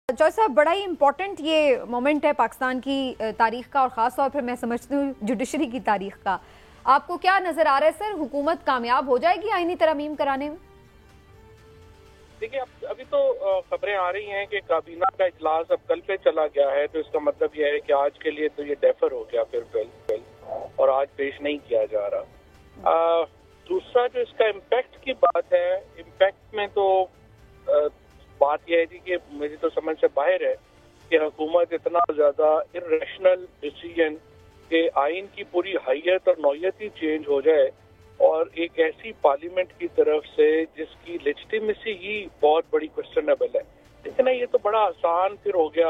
Joy साहब, बड़ा ही important ये मोमेंट है पाकिस्तान की तारीख का और ख़ास तौर पर मैं समझती हूँ जुडिशरी की तारीख का। आपको क्या नज़र आ रहा है सर, हुकूमत कामयाब हो जाएगी आईनी तरमीम कराने में? देखिए, अभी तो खबरें आ रही हैं कि काबीना का इजलास अब कल पे चला गया है, तो इसका मतलब यह है कि आज के लिए तो ये डेफर हो गया फिर कल और आज पेश नहीं किया जा रहा। दूसरा जो इसका इम्पैक्ट की बात है, इम्पैक्ट में तो बात यह है जी कि मेरी तो समझ से बाहर है कि हुकूमत इतना ज़्यादा इर्रेशनल डिसीजन के आइन की पूरी हैयत और नौयत ही चेंज हो जाए और एक ऐसी पार्लियामेंट की तरफ से जिसकी लेजिटिमेसी ही बहुत बड़ी क्वेश्चनेबल है। लेकिन ये तो बड़ा आसान फिर हो गया,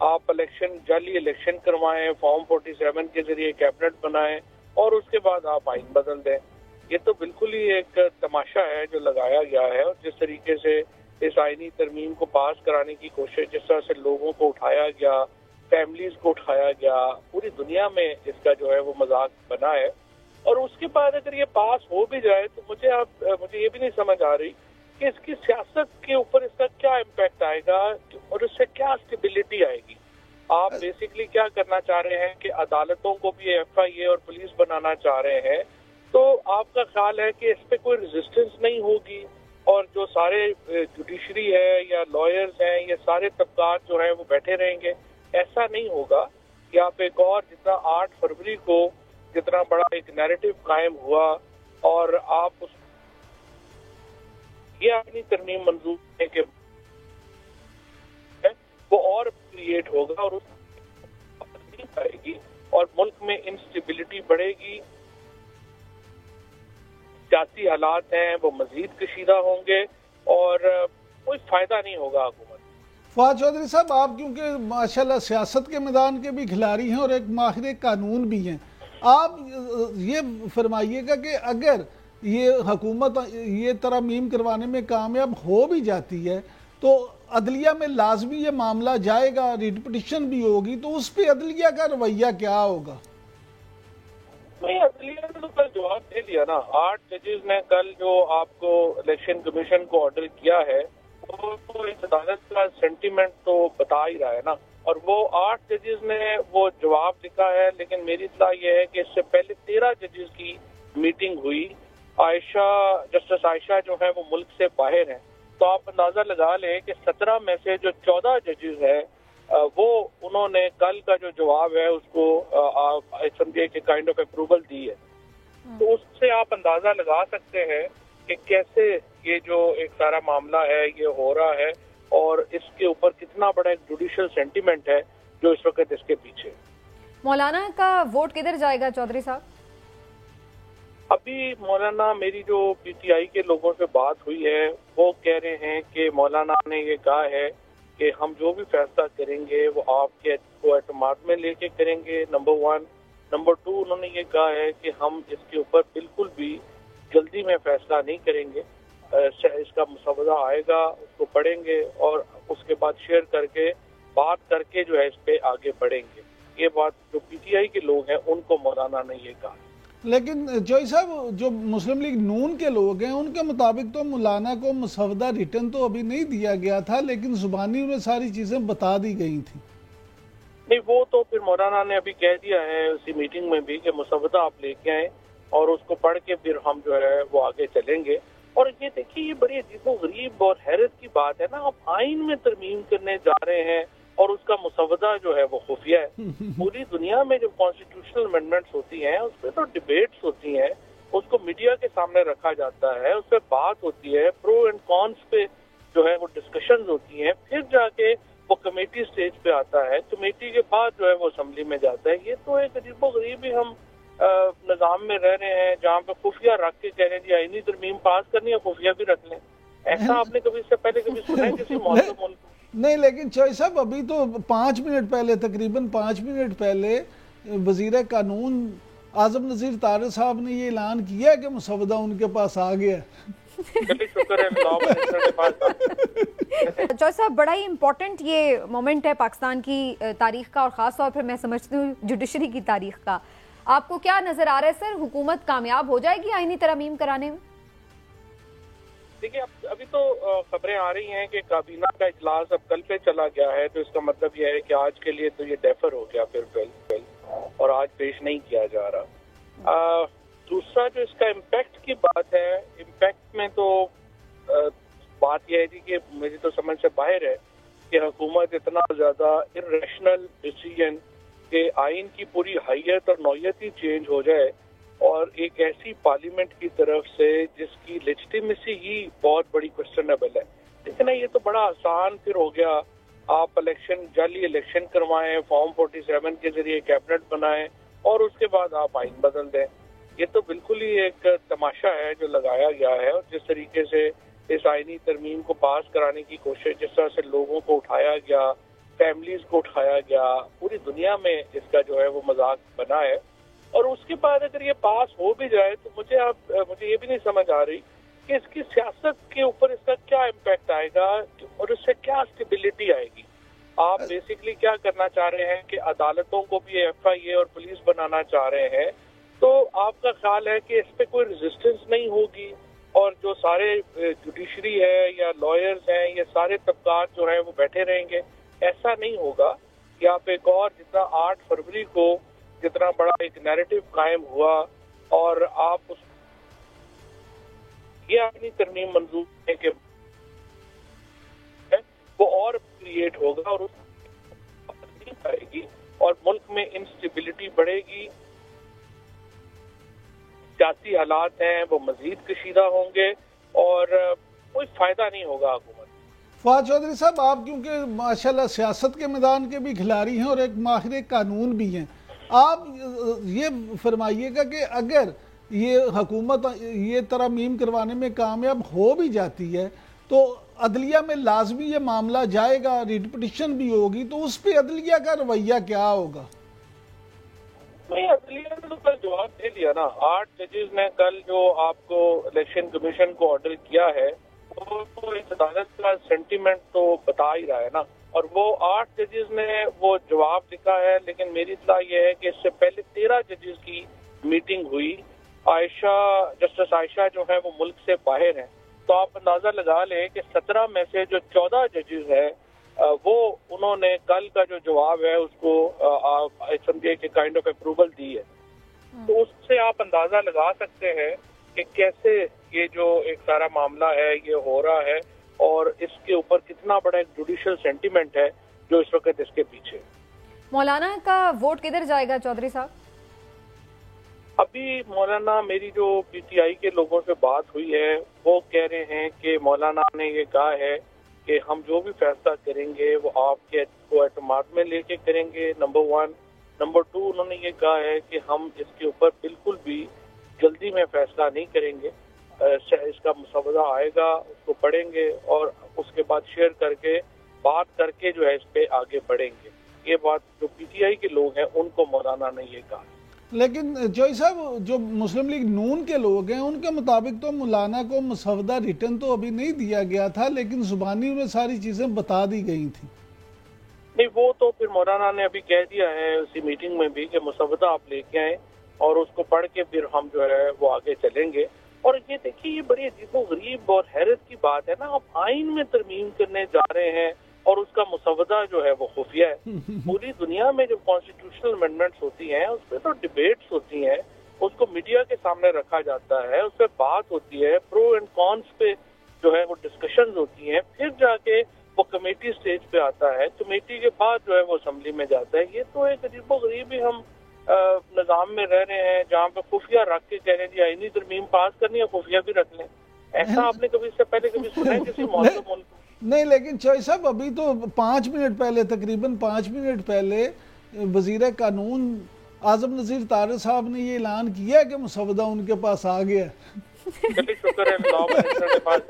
आप जाली इलेक्शन करवाएं, फॉर्म 47 के जरिए कैबिनेट बनाएं और उसके बाद आप आइन बदल दें। ये तो बिल्कुल ही एक तमाशा है जो लगाया गया है। और जिस तरीके से इस आईनी तरमीम को पास कराने की कोशिश, जिस तरह से लोगों को उठाया गया, फैमिलीज को उठाया गया, पूरी दुनिया में इसका जो है वो मजाक बना है। और उसके बाद अगर ये पास हो भी जाए तो मुझे ये भी नहीं समझ आ रही कि इसकी सियासत के ऊपर इसका क्या इम्पैक्ट आएगा और इससे क्या स्टेबिलिटी आएगी। आप बेसिकली क्या करना चाह रहे हैं कि अदालतों को भी FIA और पुलिस बनाना चाह रहे हैं, तो आपका ख्याल है कि इस पे कोई रेजिस्टेंस नहीं होगी और जो सारे जुडिशरी है या लॉयर्स हैं, ये सारे तबकात जो हैं वो बैठे रहेंगे? ऐसा नहीं होगा कि आप एक और जितना 8 फरवरी को जितना बड़ा एक नैरेटिव कायम हुआ और आप ये अपनी तरमीम मंजूर करने के वो और क्रिएट होगा और नहीं पाएगी और मुल्क में इंस्टेबिलिटी बढ़ेगी, सियासी हालात हैं वो मजीद कशीदा होंगे और कोई फायदा नहीं होगा हुकूमत। फवाद चौधरी साहब, आप क्योंकि माशाल्लाह सियासत के मैदान के भी खिलाड़ी हैं और एक माहिर कानून भी हैं, आप ये फरमाइएगा कि अगर ये हुकूमत ये तरमीम करवाने में कामयाब हो भी जाती है तो अदलिया में लाजमी ये मामला जाएगा, रिट पिटीशन भी होगी, तो उस पर अदलिया का रवैया क्या होगा? नहीं, अदलिया ने तो कल जवाब दे दिया ना। 8 जजेस ने कल जो आपको इलेक्शन कमीशन को ऑर्डर किया है वो तो इस अदालत का सेंटीमेंट तो बता ही रहा है ना। और वो 8 जजेस ने वो जवाब लिखा है, लेकिन मेरी इत्तला ये है कि इससे पहले 13 जजेस की मीटिंग हुई। जस्टिस आयशा जो है वो मुल्क से बाहर हैं, तो आप अंदाजा लगा लें कि 17 में से जो 14 जजेस हैं वो उन्होंने कल का जो जवाब है उसको समझिए कि काइंड ऑफ अप्रूवल दी है। तो उससे आप अंदाजा लगा सकते हैं कि कैसे ये जो एक सारा मामला है ये हो रहा है और इसके ऊपर कितना बड़ा एक जुडिशियल सेंटीमेंट है जो इस वक्त इसके पीछे। मौलाना का वोट किधर जाएगा चौधरी साहब? अभी मौलाना, मेरी जो PTI के लोगों से बात हुई है वो कह रहे हैं कि मौलाना ने ये कहा है कि हम जो भी फैसला करेंगे वो आपके को एतमाद में लेके करेंगे, नंबर 1। नंबर 2, उन्होंने ये कहा है कि हम इसके ऊपर बिल्कुल भी जल्दी में फैसला नहीं करेंगे। इसका मुसवदा आएगा, उसको पढ़ेंगे और उसके बाद शेयर करके बात करके जो है इस पे आगे बढ़ेंगे। ये बात जो PTI के लोग हैं उनको मौलाना ने ये कहा। लेकिन जॉय साहब, जो मुस्लिम लीग नून के लोग हैं उनके मुताबिक तो मौलाना को मुसवदा रिटर्न तो अभी नहीं दिया गया था, लेकिन जुबानी उन्हें सारी चीजें बता दी गई थी। नहीं, वो तो फिर मौलाना ने अभी कह दिया है उसी मीटिंग में भी कि मुसवदा आप लेके आए और उसको पढ़ के फिर हम जो है वो आगे चलेंगे। और ये देखिए, ये बड़ी अजीबोगरीब और हैरत की बात है ना, आप आइन में तरमीम करने जा रहे हैं और उसका मुसवदा जो है वो खुफिया है। पूरी दुनिया में जो कॉन्स्टिट्यूशनल अमेंडमेंट्स होती हैं उस पर तो डिबेट्स होती हैं, उसको मीडिया के सामने रखा जाता है, उस पर बात होती है, प्रो एंड कॉन्स पे जो है वो डिस्कशंस होती हैं, फिर जाके वो कमेटी स्टेज पे आता है, कमेटी के बाद जो है वो असेंबली में जाता है। ये तो एक अजीबोगरीब ही हम निजाम में रह रहे हैं जहाँ पे खुफिया रख के कह रहे हैं जी आईनी तरमीम पास करनी है, खुफिया भी रख लें। ऐसा आपने कभी इससे पहले कभी सुना है किसी मौजूद मुल्क? नहीं, लेकिन चॉय साहब, अभी तो 5 मिनट पहले, तकरीबन 5 मिनट पहले वजीर कानून आजम नज़ीर तारिक साहब ने ये ऐलान किया कि मुसवदा उनके पास आ गया। जॉय साहब, बड़ा ही इम्पोर्टेंट ये मोमेंट है पाकिस्तान की तारीख का और ख़ास तौर पर मैं समझती हूँ जुडिशरी की तारीख का। आपको क्या नज़र आ रहा है सर, हुकूमत कामयाब हो जाएगी आईनी तरमीम कराने में? دیکھیے ابھی تو خبریں آ رہی ہیں کہ کابینہ کا اجلاس اب کل پہ چلا گیا ہے، تو اس کا مطلب یہ ہے کہ آج کے لیے تو یہ ڈیفر ہو گیا پھر بل اور آج پیش نہیں کیا جا رہا۔ دوسرا جو اس کا امپیکٹ کی بات ہے، امپیکٹ میں تو بات یہ ہے جی کہ میری تو سمجھ سے باہر ہے کہ حکومت اتنا زیادہ ارریشنل ڈیسیژن کہ آئین کی پوری حیت اور نوعیت ہی چینج ہو جائے، اور ایک ایسی پارلیمنٹ کی طرف سے جس کی لیجٹیمیسی ہی بہت بڑی کوسچنیبل ہے۔ لیکن یہ تو بڑا آسان پھر ہو گیا، آپ جعلی الیکشن کروائیں، فارم 47 کے ذریعے کیبنٹ بنائیں اور اس کے بعد آپ آئین بدل دیں۔ یہ تو بالکل ہی ایک تماشا ہے جو لگایا گیا ہے، اور جس طریقے سے اس آئینی ترمیم کو پاس کرانے کی کوشش، جس طرح سے لوگوں کو اٹھایا گیا، فیملیز کو اٹھایا گیا، پوری دنیا میں اس کا جو ہے وہ مذاق بنا ہے۔ اور اس کے بعد اگر یہ پاس ہو بھی جائے تو مجھے یہ بھی نہیں سمجھ آ رہی کہ اس کی سیاست کے اوپر اس کا کیا امپیکٹ آئے گا اور اس سے کیا اسٹیبلٹی آئے گی۔ آپ بیسیکلی کیا کرنا چاہ رہے ہیں کہ عدالتوں کو بھی FIA اور پولیس بنانا چاہ رہے ہیں، تو آپ کا خیال ہے کہ اس پہ کوئی ریزسٹنس نہیں ہوگی، اور جو سارے جوڈیشری ہے یا لائرز ہیں، یہ سارے طبقات جو ہیں وہ بیٹھے رہیں گے؟ ایسا نہیں ہوگا کہ آپ ایک اور جتنا 8 فروری کو جتنا بڑا ایک نیریٹو قائم ہوا اور آپ یہ اپنی ترمیم منظور ہے کہ وہ اور کریٹ ہوگا اور اس نہیں پائے گی، اور ملک میں انسٹیبلٹی بڑھے گی، سیاسی حالات ہیں وہ مزید کشیدہ ہوں گے اور کوئی فائدہ نہیں ہوگا حکومت۔ فواد چودھری صاحب، آپ کیونکہ ماشاءاللہ سیاست کے میدان کے بھی کھلاڑی ہیں اور ایک ماہر قانون بھی ہیں، آپ یہ فرمائیے گا کہ اگر یہ حکومت یہ ترمیم کروانے میں کامیاب ہو بھی جاتی ہے تو عدلیہ میں لازمی یہ معاملہ جائے گا، ریٹ پٹیشن بھی ہوگی، تو اس پہ عدلیہ کا رویہ کیا ہوگا؟ نہیں، عدلیہ نے تو کل جواب دے دیا نا۔ 8 ججز نے کل جو آپ کو الیکشن کمیشن کو آرڈر کیا ہے وہ تو اس عدالت کا سینٹیمنٹ تو بتا ہی رہا ہے نا، اور وہ 8 ججز نے وہ جواب لکھا ہے۔ لیکن میری اطلاع یہ ہے کہ اس سے پہلے 13 ججز کی میٹنگ ہوئی، جسٹس عائشہ جو ہے وہ ملک سے باہر ہیں، تو آپ اندازہ لگا لیں کہ 17 میں سے جو 14 ججز ہیں وہ انہوں نے کل کا جو جواب ہے اس کو سمجھے کہ کائنڈ آف اپروول دی ہے۔ تو اس سے آپ اندازہ لگا سکتے ہیں کہ کیسے یہ جو ایک سارا معاملہ ہے یہ ہو رہا ہے، اور اس کے اوپر کتنا بڑا ایک جوڈیشل سینٹیمنٹ ہے جو اس وقت اس کے پیچھے۔ مولانا کا ووٹ کدھر جائے گا چودھری صاحب؟ ابھی مولانا، میری جو PTI کے لوگوں سے بات ہوئی ہے وہ کہہ رہے ہیں کہ مولانا نے یہ کہا ہے کہ ہم جو بھی فیصلہ کریں گے وہ آپ کے کو اعتماد میں لے کے کریں گے، نمبر 1۔ نمبر 2، انہوں نے یہ کہا ہے کہ ہم اس کے اوپر بالکل بھی جلدی میں فیصلہ نہیں کریں گے، اس کا مسودہ آئے گا، اس کو پڑھیں گے اور اس کے بعد شیئر کر کے بات کر کے جو ہے اس پہ آگے بڑھیں گے۔ یہ بات جو PTI کے لوگ ہیں ان کو مولانا نے یہ کہا۔ لیکن جوئی صاحب، جو مسلم لیگ نون کے لوگ ہیں ان کے مطابق تو مولانا کو مسودہ ریٹن تو ابھی نہیں دیا گیا تھا، لیکن زبانی میں ساری چیزیں بتا دی گئی تھیں۔ نہیں، وہ تو پھر مولانا نے ابھی کہہ دیا ہے اسی میٹنگ میں بھی کہ مسودہ آپ لے کے آئیں اور اس کو پڑھ کے پھر ہم جو ہے وہ آگے چلیں گے۔ اور یہ دیکھیے، یہ بڑی عجیب و غریب اور حیرت کی بات ہے نا، آپ آئین میں ترمیم کرنے جا رہے ہیں اور اس کا مسودہ جو ہے وہ خفیہ ہے۔ پوری دنیا میں جو کانسٹیٹیوشنل امینڈمنٹس ہوتی ہیں اس پہ تو ڈیبیٹس ہوتی ہیں، اس کو میڈیا کے سامنے رکھا جاتا ہے، اس پہ بات ہوتی ہے، پرو اینڈ کونس پہ جو ہے وہ ڈسکشنز ہوتی ہیں، پھر جا کے وہ کمیٹی سٹیج پہ آتا ہے، کمیٹی کے بعد جو ہے وہ اسمبلی میں جاتا ہے۔ یہ تو ایک عجیب و غریب ہی ہم نظام میں رہ رہے ہیں جہاں پہ خفیہ رکھ کے کہہ رہے ہیں جی آئینی ترمیم پاس کرنی ہے، خفیہ بھی رکھ لیں۔ ایسا آپ نے کبھی اس سے پہلے کبھی سنا ہے کسی معظم ملک میں؟ نہیں، لیکن چوئی صاحب ابھی تو 5 منٹ پہلے، تقریباً 5 منٹ پہلے وزیر قانون اعظم نذیر طارق صاحب نے یہ اعلان کیا کہ مسودہ ان کے پاس آ گیا۔ چلیے، شکر ہے اللہ کے پاس